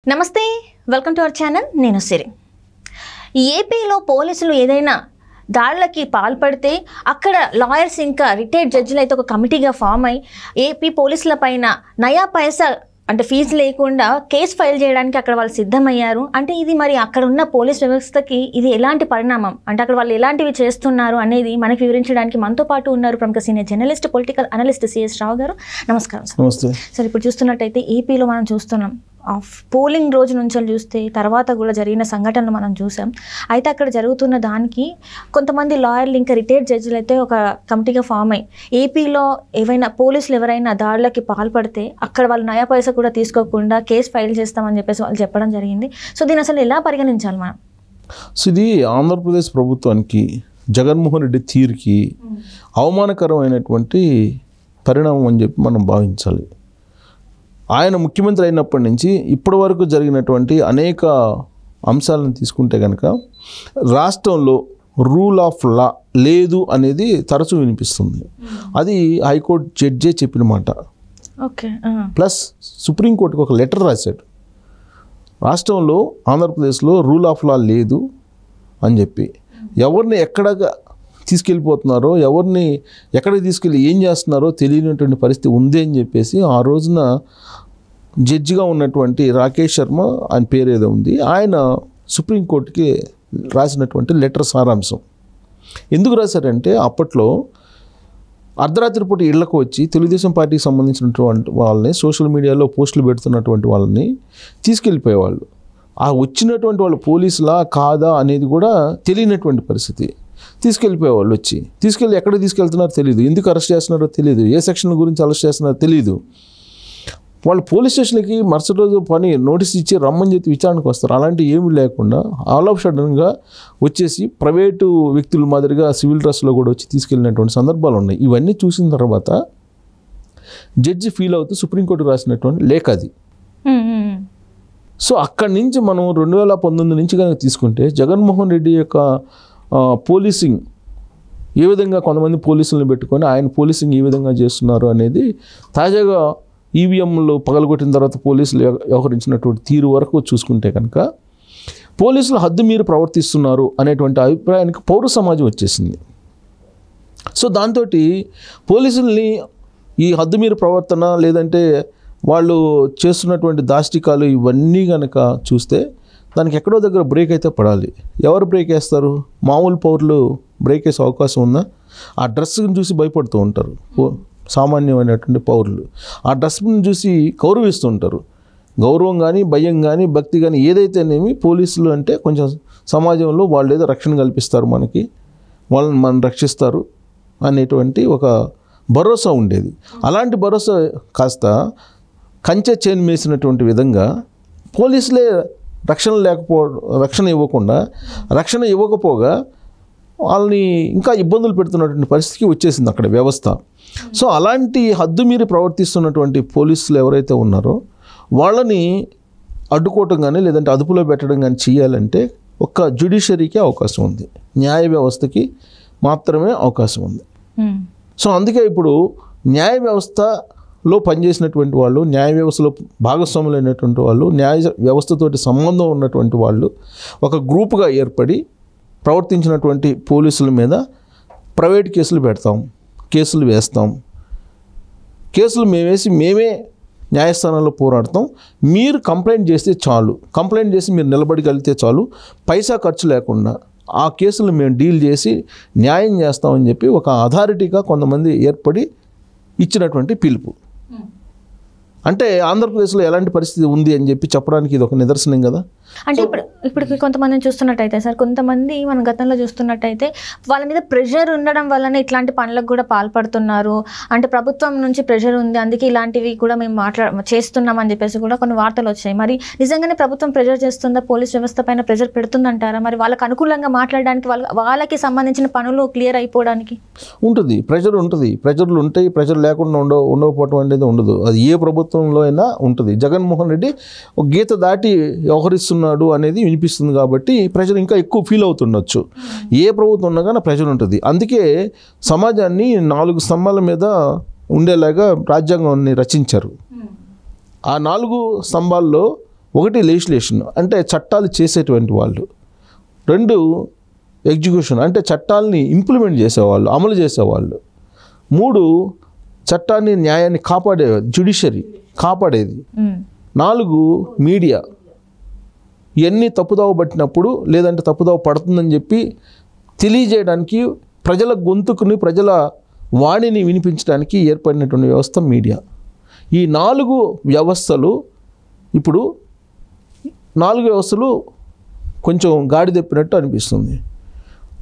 నమస్తే, welcome to our channel. నేను సిరి. ఏపీలో పోలీసులు ఏదైనా దాడులకి పాల్పడితే అక్కడ లాయర్స్ ఇంకా రిటైర్డ్ జడ్జిలు అయితే ఒక కమిటీగా ఫామ్ అయ్యి ఏపీ పోలీసుల పైన నయా పైసా అంటే ఫీజు లేకుండా కేసు ఫైల్ చేయడానికి అక్కడ వాళ్ళు సిద్ధమయ్యారు. అంటే ఇది మరి అక్కడ ఉన్న పోలీస్ వ్యవస్థకి ఇది ఎలాంటి పరిణామం, అంటే అక్కడ వాళ్ళు ఎలాంటివి చేస్తున్నారు అనేది మనకి వివరించడానికి మనతో పాటు ఉన్నారు ప్రముఖ senior journalist, political analyst CS Rao గారు. నమస్కారం సార్. నమస్తే సార్. ఇప్పుడు చూస్తున్నట్టయితే ఏపీలో మనం చూస్తున్నాం, పోలింగ్ రోజు నుంచి చూస్తే తర్వాత కూడా జరిగిన సంఘటనలు మనం చూసాం. అయితే అక్కడ జరుగుతున్న దానికి కొంతమంది లాయర్లు ఇంకా రిటైర్డ్ జడ్జిలు అయితే ఒక కమిటీగా ఫామ్ అయ్యి ఏపీలో ఏవైనా పోలీసులు ఎవరైనా దాడులకి పాల్పడితే అక్కడ వాళ్ళు నయా పైసా కూడా తీసుకోకుండా కేసు ఫైల్ చేస్తామని చెప్పేసి వాళ్ళు చెప్పడం జరిగింది. సో దీన్ని అసలు ఎలా పరిగణించాలి మనం? సో ఇది ఆంధ్రప్రదేశ్ ప్రభుత్వానికి జగన్మోహన్ రెడ్డి తీరుకి అవమానకరమైనటువంటి పరిణామం అని చెప్పి మనం భావించాలి. ఆయన ముఖ్యమంత్రి అయినప్పటి నుంచి ఇప్పటి వరకు జరిగినటువంటి అనేక అంశాలను తీసుకుంటే కనుక రాష్ట్రంలో రూల్ ఆఫ్ లా లేదు అనేది తరచూ వినిపిస్తుంది. అది హైకోర్టు జడ్జే చెప్పిన మాట. ఓకే. ప్లస్ సుప్రీంకోర్టుకు ఒక లెటర్ రాశాడు, రాష్ట్రంలో ఆంధ్రప్రదేశ్లో రూల్ ఆఫ్ లా లేదు అని చెప్పి. ఎవరిని ఎక్కడ తీసుకెళ్ళిపోతున్నారో, ఎవరిని ఎక్కడికి తీసుకెళ్ళి ఏం చేస్తున్నారో తెలియనటువంటి పరిస్థితి ఉంది అని చెప్పేసి ఆ రోజున జడ్జిగా ఉన్నటువంటి రాకేష్ శర్మ, ఆయన పేరు ఏదో ఉంది, ఆయన సుప్రీంకోర్టుకి రాసినటువంటి లెటర్ సారాంశం. ఎందుకు రాశారంటే అప్పట్లో అర్ధరాత్రి పూట ఇళ్లకు వచ్చి తెలుగుదేశం పార్టీకి సంబంధించినటువంటి వాళ్ళని సోషల్ మీడియాలో పోస్టులు పెడుతున్నటువంటి వాళ్ళని తీసుకెళ్ళిపోయేవాళ్ళు. ఆ వచ్చినటువంటి వాళ్ళు పోలీసులా కాదా అనేది కూడా తెలియనటువంటి పరిస్థితి. తీసుకెళ్ళిపోయేవాళ్ళు వచ్చి తీసుకెళ్ళి ఎక్కడికి తీసుకెళ్తున్నారో తెలియదు, ఎందుకు అరెస్ట్ చేస్తున్నారో తెలియదు, ఏ సెక్షన్ గురించి అరెస్ట్ చేస్తున్నారో తెలియదు. వాళ్ళు పోలీస్ స్టేషన్కి మరుసటి రోజు పని నోటీస్ ఇచ్చి రమ్మని చెప్పి విచారణకు వస్తారు. అలాంటి ఏమీ లేకుండా ఆల్ ఆఫ్ సడన్గా వచ్చేసి ప్రైవేటు వ్యక్తుల మాదిరిగా సివిల్ డ్రెస్లో కూడా వచ్చి తీసుకెళ్ళినటువంటి సందర్భాలు ఉన్నాయి. ఇవన్నీ చూసిన తర్వాత జడ్జి ఫీల్ అవుతూ సుప్రీంకోర్టు రాసినటువంటి లేఖ అది. సో అక్కడి నుంచి మనం 2019 నుంచి కనుక తీసుకుంటే జగన్మోహన్ రెడ్డి యొక్క పోలీసింగ్ ఏ విధంగా కొంతమంది పోలీసులను పెట్టుకొని ఆయన పోలీసింగ్ ఏ విధంగా చేస్తున్నారు అనేది తాజాగా ఈవీఎంలు పగలగొట్టిన తర్వాత పోలీసులు వ్యవహరించినటువంటి తీరు వరకు చూసుకుంటే కనుక పోలీసులు హద్దు మీరు ప్రవర్తిస్తున్నారు అనేటువంటి అభిప్రాయానికి పౌర సమాజం వచ్చేసింది. సో దాంతో పోలీసుల్ని ఈ హద్దు మీరు ప్రవర్తన లేదంటే వాళ్ళు చేస్తున్నటువంటి దాష్టికాలు ఇవన్నీ కనుక చూస్తే దానికి ఎక్కడో దగ్గర బ్రేక్ అయితే పడాలి. ఎవరు బ్రేక్ వేస్తారు? మామూలు పౌరులు బ్రేక్ వేసే అవకాశం ఉందా? ఆ డ్రెస్ని చూసి భయపడుతూ ఉంటారు సామాన్యమైనటువంటి పౌరులు. ఆ డ్రెస్ని చూసి గౌరవిస్తూ ఉంటారు. గౌరవం కానీ భయం కానీ భక్తి కానీ ఏదైతేనేమి పోలీసులు అంటే కొంచెం సమాజంలో వాళ్ళు ఏదో రక్షణ కల్పిస్తారు, మనకి వాళ్ళని మనం రక్షిస్తారు అనేటువంటి ఒక భరోసా ఉండేది. అలాంటి భరోసా కాస్త కంచె చేను మేసినటువంటి విధంగా పోలీసులే రక్షణ ఇవ్వకపోగా వాళ్ళని ఇంకా ఇబ్బందులు పెడుతున్నటువంటి పరిస్థితికి వచ్చేసింది అక్కడ వ్యవస్థ. సో అలాంటి హద్దు మీరు ప్రవర్తిస్తున్నటువంటి పోలీసులు ఎవరైతే ఉన్నారో వాళ్ళని అడ్డుకోవటం కానీ లేదంటే అదుపులో పెట్టడం కానీ చేయాలంటే ఒక్క జ్యుడిషియరీకే అవకాశం ఉంది, న్యాయ వ్యవస్థకి మాత్రమే అవకాశం ఉంది. సో అందుకే ఇప్పుడు న్యాయ వ్యవస్థలో పనిచేసినటువంటి వాళ్ళు, న్యాయ వ్యవస్థలో భాగస్వాములైనటువంటి వాళ్ళు, న్యాయ వ్యవస్థతోటి సంబంధం ఉన్నటువంటి వాళ్ళు ఒక గ్రూపుగా ఏర్పడి ప్రవర్తించినటువంటి పోలీసుల మీద ప్రైవేట్ కేసులు పెడతాం, కేసులు వేస్తాం, కేసులు మేమే న్యాయస్థానంలో పోరాడతాం, మీరు కంప్లైంట్ చేస్తే చాలు, కంప్లైంట్ చేసి మీరు నిలబడగలిగితే చాలు, పైసా ఖర్చు లేకుండా ఆ కేసులు మేము డీల్ చేసి న్యాయం చేస్తామని చెప్పి ఒక అథారిటీగా కొంతమంది ఏర్పడి ఇచ్చినటువంటి పిలుపు. అంటే ఆంధ్రప్రదేశ్లో ఎలాంటి పరిస్థితి ఉంది అని చెప్పి చెప్పడానికి ఇది ఒక నిదర్శనం కదా. అంటే ఇప్పుడు కొంతమందిని చూస్తున్నట్టయితే సార్, కొంతమంది మనం గతంలో చూస్తున్నట్టయితే వాళ్ళ మీద ప్రెషర్ ఉండడం వల్లనే ఇట్లాంటి పనులకు కూడా పాల్పడుతున్నారు. అంటే ప్రభుత్వం నుంచి ప్రెషర్ ఉంది, అందుకే ఇలాంటివి కూడా మేము చేస్తున్నాం అని చెప్పేసి కూడా కొన్ని వార్తలు వచ్చాయి. మరి నిజంగానే ప్రభుత్వం ప్రెషర్ చేస్తుందా, పోలీస్ వ్యవస్థ పైన ప్రెషర్ పెడుతుందంటారా? మరి వాళ్ళకి అనుకూలంగా మాట్లాడడానికి వాళ్ళకి సంబంధించిన పనులు క్లియర్ అయిపోవడానికి ఉంటుంది, ప్రెషర్ ఉంటుంది. ప్రెషర్లు ఉంటాయి, ప్రెషర్ లేకుండా ఉండకపోవడం అనేది ఉండదు. అది ఏ ప్రభుత్వంలో అయినా ఉంటుంది. జగన్మోహన్ రెడ్డి ఒక గీత దాటి వ్యవహరిస్తున్నారు అనేది వినిపిస్తుంది కాబట్టి ప్రెషర్ ఇంకా ఎక్కువ ఫీల్ అవుతుండొచ్చు. ఏ ప్రభుత్వం ఉన్నా కానీ ప్రెషర్ ఉంటుంది. అందుకే సమాజాన్ని 4 స్తంభాల మీద ఉండేలాగా రాజ్యాంగాన్ని రచించారు. ఆ 4 స్తంభాల్లో ఒకటి లెజిస్లేషన్ అంటే చట్టాలు చేసేటువంటి వాళ్ళు, 2 ఎగ్జిక్యూషన్ అంటే చట్టాలని ఇంప్లిమెంట్ చేసేవాళ్ళు, అమలు చేసేవాళ్ళు, 3 చట్టాన్ని న్యాయాన్ని కాపాడే జ్యుడిషియరీ కాపాడేది, 4 మీడియా ఇవన్నీ తప్పుదోవ పట్టినప్పుడు లేదంటే తప్పుదోవ పడుతుందని చెప్పి తెలియజేయడానికి ప్రజల గొంతుకుని ప్రజల వాణిని వినిపించడానికి ఏర్పడినటువంటి వ్యవస్థ మీడియా. ఈ 4 వ్యవస్థలు ఇప్పుడు 4 వ్యవస్థలు కొంచెం గాడి తెప్పినట్టు అనిపిస్తుంది.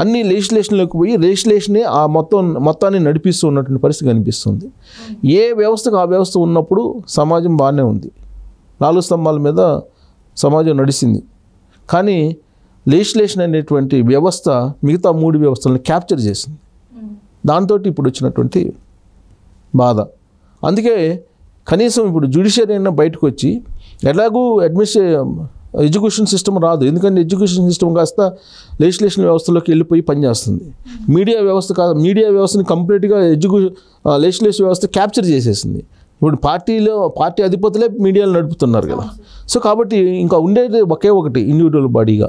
అన్ని లెజిస్లేషన్లోకి పోయి లెజిస్లేషనే ఆ మొత్తాన్ని నడిపిస్తూ ఉన్నటువంటి పరిస్థితి కనిపిస్తుంది. ఏ వ్యవస్థకు ఆ వ్యవస్థ ఉన్నప్పుడు సమాజం బాగానే ఉంది, 4 స్తంభాల మీద సమాజం నడిచింది. కానీ లెజిస్లేషన్ అనేటువంటి వ్యవస్థ మిగతా 3 వ్యవస్థలను క్యాప్చర్ చేసింది. దాంతో ఇప్పుడు వచ్చినటువంటి బాధ. అందుకే కనీసం ఇప్పుడు జ్యుడిషియరీ అయినా బయటకు వచ్చి ఎలాగూ ఎడ్యుకేషన్ సిస్టమ్ రాదు, ఎందుకంటే ఎడ్యుకేషన్ సిస్టమ్ కాస్త లెజిస్లేషన్ వ్యవస్థలోకి వెళ్ళిపోయి పనిచేస్తుంది. మీడియా వ్యవస్థని కంప్లీట్గా లెజిస్లేషన్ వ్యవస్థ క్యాప్చర్ చేసేసింది. ఇప్పుడు పార్టీ అధిపతులే మీడియాలు నడుపుతున్నారు కదా. సో కాబట్టి ఇంకా ఉండేది ఒకే ఒకటి ఇండివిజువల్ బాడీగా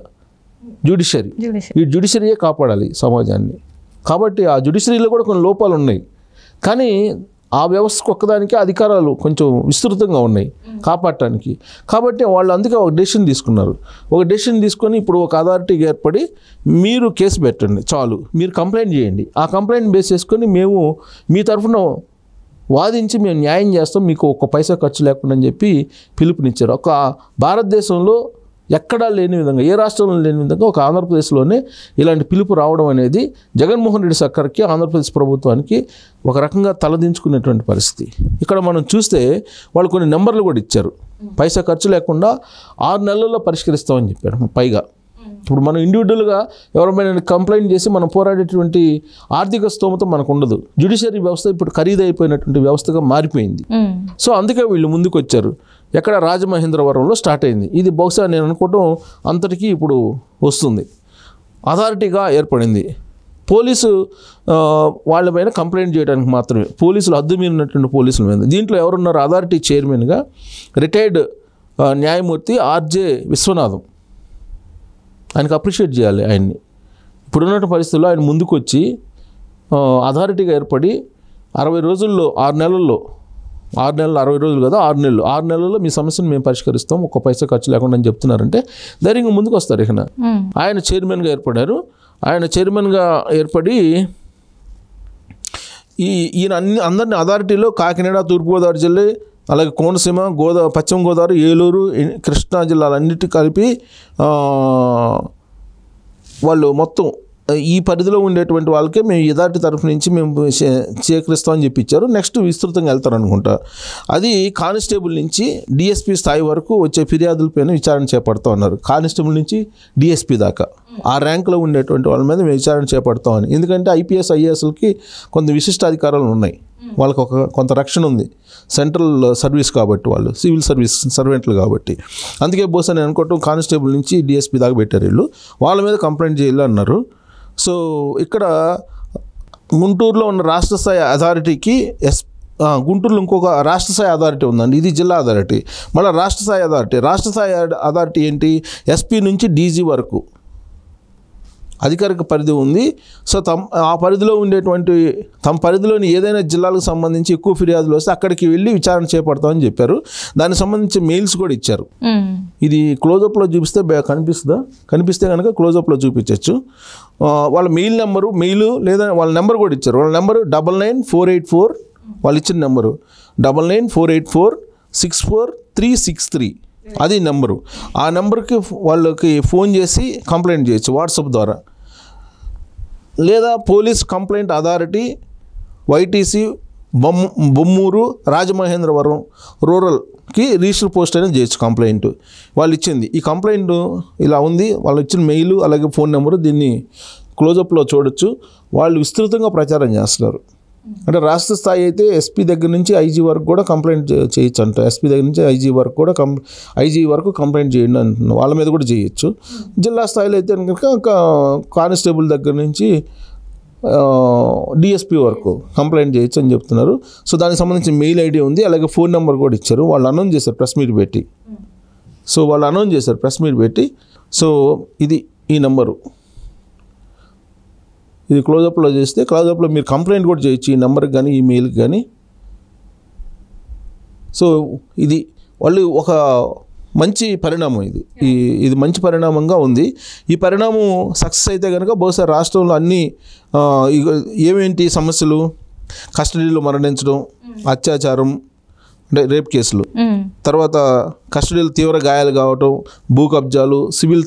జ్యుడిషియరీ. ఈ జ్యుడిషియరీయే కాపాడాలి సమాజాన్ని. కాబట్టి ఆ జ్యుడిషియరీలో కూడా కొన్ని లోపాలు ఉన్నాయి, కానీ ఆ వ్యవస్థకు ఒక్కదానికే అధికారాలు కొంచెం విస్తృతంగా ఉన్నాయి కాపాడటానికి. కాబట్టి వాళ్ళు అందుకే ఒక డెసిషన్ తీసుకున్నారు. ఒక డెసిషన్ తీసుకొని ఇప్పుడు ఒక అథారిటీగా ఏర్పడి మీరు కేసు పెట్టండి చాలు, మీరు కంప్లైంట్ చేయండి, ఆ కంప్లైంట్ బేస్ చేసుకొని మేము మీ తరఫున వాదించి మేము న్యాయం చేస్తాం, మీకు 1 పైసా ఖర్చు లేకుండా అని చెప్పి పిలుపునిచ్చారు. ఒక భారతదేశంలో ఎక్కడా లేని విధంగా, ఏ రాష్ట్రంలో లేని విధంగా ఒక ఆంధ్రప్రదేశ్లోనే ఇలాంటి పిలుపు రావడం అనేది జగన్మోహన్ రెడ్డి సర్కార్కి, ఆంధ్రప్రదేశ్ ప్రభుత్వానికి ఒక రకంగా తలదించుకునేటువంటి పరిస్థితి. ఇక్కడ మనం చూస్తే వాళ్ళు కొన్ని నెంబర్లు కూడా ఇచ్చారు, పైసా ఖర్చు లేకుండా 6 నెలల్లో పరిష్కరిస్తామని చెప్పారు. పైగా ఇప్పుడు మనం ఇండివిజువల్గా ఎవరైనా కంప్లైంట్ చేసి మనం పోరాడేటువంటి ఆర్థిక స్తోమత మనకు ఉండదు. జ్యుడిషియరీ వ్యవస్థ ఇప్పుడు ఖరీదైపోయినటువంటి వ్యవస్థగా మారిపోయింది. సో అందుకే వీళ్ళు ముందుకు వచ్చారు. ఎక్కడ రాజమహేంద్రవరంలో స్టార్ట్ అయింది ఇది. బహుశా నేను అనుకోవటం అంతటికీ ఇప్పుడు వస్తుంది. అథారిటీగా ఏర్పడింది. పోలీసు వాళ్ళ పైన కంప్లైంట్ చేయడానికి మాత్రమే, పోలీసులు హద్దు మీరినటువంటి పోలీసుల మీద. దీంట్లో ఎవరున్నారు? అథారిటీ చైర్మన్గా రిటైర్డ్ న్యాయమూర్తి ఆర్జే విశ్వనాథం. ఆయనకు అప్రిషియేట్ చేయాలి ఆయన్ని. ఇప్పుడున్న పరిస్థితుల్లో ఆయన ముందుకు వచ్చి అథారిటీగా ఏర్పడి 60 రోజుల్లో 6 నెలల్లో 6 నెలలు 60 రోజులు కదా 6 నెలల్లో మీ సమస్యను మేము పరిష్కరిస్తాం, 1 పైసా ఖర్చు లేకుండా అని చెప్తున్నారంటే ధైర్యంగా ముందుకు వస్తారు. ఇక ఆయన చైర్మన్గా ఏర్పడారు. ఆయన చైర్మన్గా ఏర్పడి ఈయన అందరినీ అథారిటీలో కాకినాడ, తూర్పుగోదావరి జిల్లా, అలాగే కోనసీమ, పశ్చిమ గోదావరి, ఏలూరు, కృష్ణా జిల్లాలన్నిటి కలిపి వాళ్ళు మొత్తం ఈ పరిధిలో ఉండేటువంటి వాళ్ళకే మేము అథారిటీ తరఫు నుంచి మేము సేకరిస్తామని చెప్పి ఇచ్చారు. నెక్స్ట్ విస్తృతంగా వెళ్తారనుకుంటా. అది కానిస్టేబుల్ నుంచి డిఎస్పీ స్థాయి వరకు వచ్చే ఫిర్యాదులపైన విచారణ చేపడతా ఉన్నారు. కానిస్టేబుల్ నుంచి డిఎస్పీ దాకా ఆ ర్యాంకులో ఉండేటువంటి వాళ్ళ మీద మేము విచారణ చేపడతామని. ఎందుకంటే ఐపీఎస్, ఐఏఎస్లకి కొంత విశిష్ట అధికారాలు ఉన్నాయి, వాళ్ళకి కొంత రక్షణ ఉంది. సెంట్రల్ సర్వీస్ కాబట్టి, వాళ్ళు సివిల్ సర్వీస్ సర్వెంట్లు కాబట్టి. అందుకే బహుశా నేను అనుకోవటం కానిస్టేబుల్ నుంచి డిఎస్పీ దాకా పెట్టారు వీళ్ళు. వాళ్ళ మీద కంప్లైంట్ చేయాలి అన్నారు. సో ఇక్కడ గుంటూరులో ఉన్న రాష్ట్ర స్థాయి అథారిటీకి గుంటూరులో ఇంకొక రాష్ట్ర స్థాయి అథారిటీ ఉందండి. ఇది జిల్లా అథారిటీ. మళ్ళీ రాష్ట్ర స్థాయి అథారిటీ ఏంటి? ఎస్పీ నుంచి డీజీ వరకు అధికారిక పరిధి ఉంది. సో ఆ పరిధిలో ఉండేటువంటి తమ పరిధిలోని ఏదైనా జిల్లాలకు సంబంధించి ఎక్కువ ఫిర్యాదులు వస్తే అక్కడికి వెళ్ళి విచారణ చేపడతామని చెప్పారు. దానికి సంబంధించి మెయిల్స్ కూడా ఇచ్చారు. ఇది క్లోజప్లో చూపిస్తే కనిపిస్తుందా? కనిపిస్తే కనుక క్లోజప్లో చూపించవచ్చు. వాళ్ళ మెయిల్ లేదా వాళ్ళ నెంబర్ కూడా ఇచ్చారు. వాళ్ళ నెంబరు 99484, వాళ్ళు ఇచ్చిన నెంబరు 99484643363. అది నెంబరు. ఆ నెంబర్కి వాళ్ళకి ఫోన్ చేసి కంప్లైంట్ చేయొచ్చు వాట్సాప్ ద్వారా. లేదా police complaint authority, YTC, Bommuru, Rajamahendravaram రూరల్కి రిజిస్టర్ పోస్ట్ అయినా చేయొచ్చు కంప్లైంట్. వాళ్ళు ఇచ్చింది ఈ కంప్లైంట్ ఇలా ఉంది, వాళ్ళు ఇచ్చిన మెయిల్ అలాగే ఫోన్ నెంబరు దీన్ని క్లోజప్లో చూడొచ్చు. వాళ్ళు విస్తృతంగా ప్రచారం చేస్తున్నారు. అంటే రాష్ట్ర స్థాయి అయితే ఎస్పీ దగ్గర నుంచి ఐజీ వరకు కూడా కంప్లైంట్ చేయొచ్చు అంట. ఎస్పీ దగ్గర నుంచి ఐజీ వరకు కూడా ఐజీ వరకు కంప్లైంట్ చేయండి అంటున్నారు. వాళ్ళ మీద కూడా చేయొచ్చు. జిల్లా స్థాయిలో అయితే కనుక కానిస్టేబుల్ దగ్గర నుంచి డిఎస్పీ వరకు కంప్లైంట్ చేయొచ్చు అని చెప్తున్నారు. సో దానికి సంబంధించి మెయిల్ ఐడి ఉంది, అలాగే ఫోన్ నెంబర్ కూడా ఇచ్చారు. వాళ్ళు అనౌన్స్ చేశారు ప్రెస్ మీట్ పెట్టి. సో వాళ్ళు అనౌన్స్ చేశారు ప్రెస్ మీట్ పెట్టి. సో ఇది ఈ నెంబరు, ఇది క్లోజప్లో చేస్తే క్లోజప్లో మీరు కంప్లైంట్ కూడా చేయొచ్చు ఈ నెంబర్కి కానీ ఈమెయిల్కి కానీ. సో ఇది వాళ్ళు ఒక మంచి పరిణామం, ఇది మంచి పరిణామంగా ఉంది. ఈ పరిణామం సక్సెస్ అయితే కనుక బహుశా రాష్ట్రంలో అన్ని ఏమేంటి సమస్యలు, కస్టడీలో మరణించడం, అత్యాచారం అంటే రేప్ కేసులు, తర్వాత కస్టడీలో తీవ్ర గాయాలు కావటం, భూ కబ్జాలు, సివిల్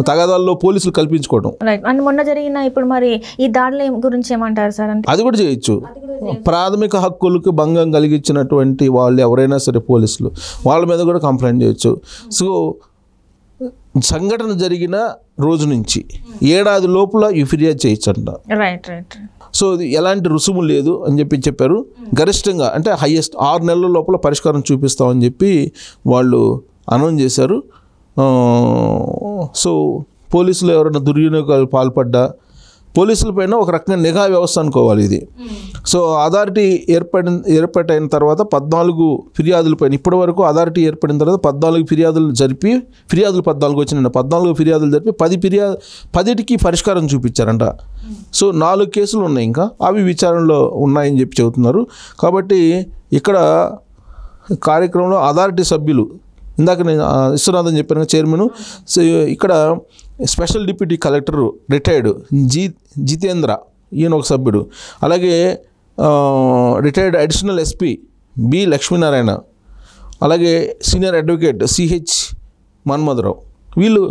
తగాదాల్లో పోలీసులు కల్పించుకోవడం. రైట్. అండ్ మొన్న జరిగిన ఇప్పుడు మరి ఈ దాడుల గురించి ఏమంటారు సార్? అంటే అది కూడా చేయొచ్చు. ప్రాథమిక హక్కులకు భంగం కలిగించినటువంటి వాళ్ళు ఎవరైనా సరే పోలీసులు వాళ్ళ మీద కూడా కంప్లైంట్ చేయొచ్చు. సో సంఘటన జరిగిన రోజు నుంచి ఏడాది లోపల ఈ ఫిర్యాదు చేయొచ్చంట. Right right. సో ఇది ఎలాంటి రుసుము లేదు అని చెప్పారు. గరిష్టంగా అంటే హైయెస్ట్ 6 నెలల లోపల పరిష్కారం చూపిస్తామని చెప్పి వాళ్ళు అనౌన్స్ చేశారు. సో పోలీసులు ఎవరైనా దుర్వినియోగాలు పాల్పడ్డా పోలీసులపైన ఒక రకంగా నిఘా వ్యవస్థ అనుకోవాలి ఇది. సో అథారిటీ ఏర్పాటైన తర్వాత 14 ఫిర్యాదులపైన ఇప్పటి వరకు అథారిటీ ఏర్పడిన తర్వాత 14 ఫిర్యాదులు 14 వచ్చినాయి. 14 ఫిర్యాదులు జరిపి 10టికి పరిష్కారం చూపించారంట. సో 4 కేసులు ఉన్నాయి, ఇంకా అవి విచారణలో ఉన్నాయని చెప్పి చెబుతున్నారు. కాబట్టి ఇక్కడ కార్యక్రమంలో అథారిటీ సభ్యులు ఇందాక నేను విశ్వనాథన్ చెప్పాను చైర్మన్. సో ఇక్కడ special deputy collector retired Jitendra ఈయన ఒక సభ్యుడు, అలాగే retired additional SP B Lakshminarayana, అలాగే సీనియర్ అడ్వకేట్ సిహెచ్ మన్మధరావు, వీళ్ళు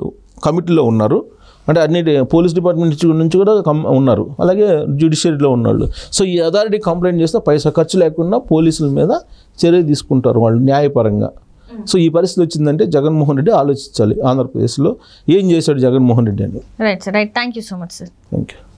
కమిటీలో ఉన్నారు. అంటే అన్ని పోలీస్ డిపార్ట్మెంట్ నుంచి కూడా ఉన్నారు, అలాగే జ్యుడిషియరీలో ఉన్నాళ్ళు. సో ఈ అథారిటీ కంప్లైంట్ చేస్తే పైసా ఖర్చు లేకుండా పోలీసుల మీద చర్య తీసుకుంటారు వాళ్ళు న్యాయపరంగా. సో ఈ పరిస్థితి వచ్చిందంటే జగన్మోహన్ రెడ్డి ఆలోచించాలి ఆంధ్రప్రదేశ్లో ఏం చేశాడు జగన్మోహన్ రెడ్డి అని. Right sir. Right. Thank you so much sir. Thank you.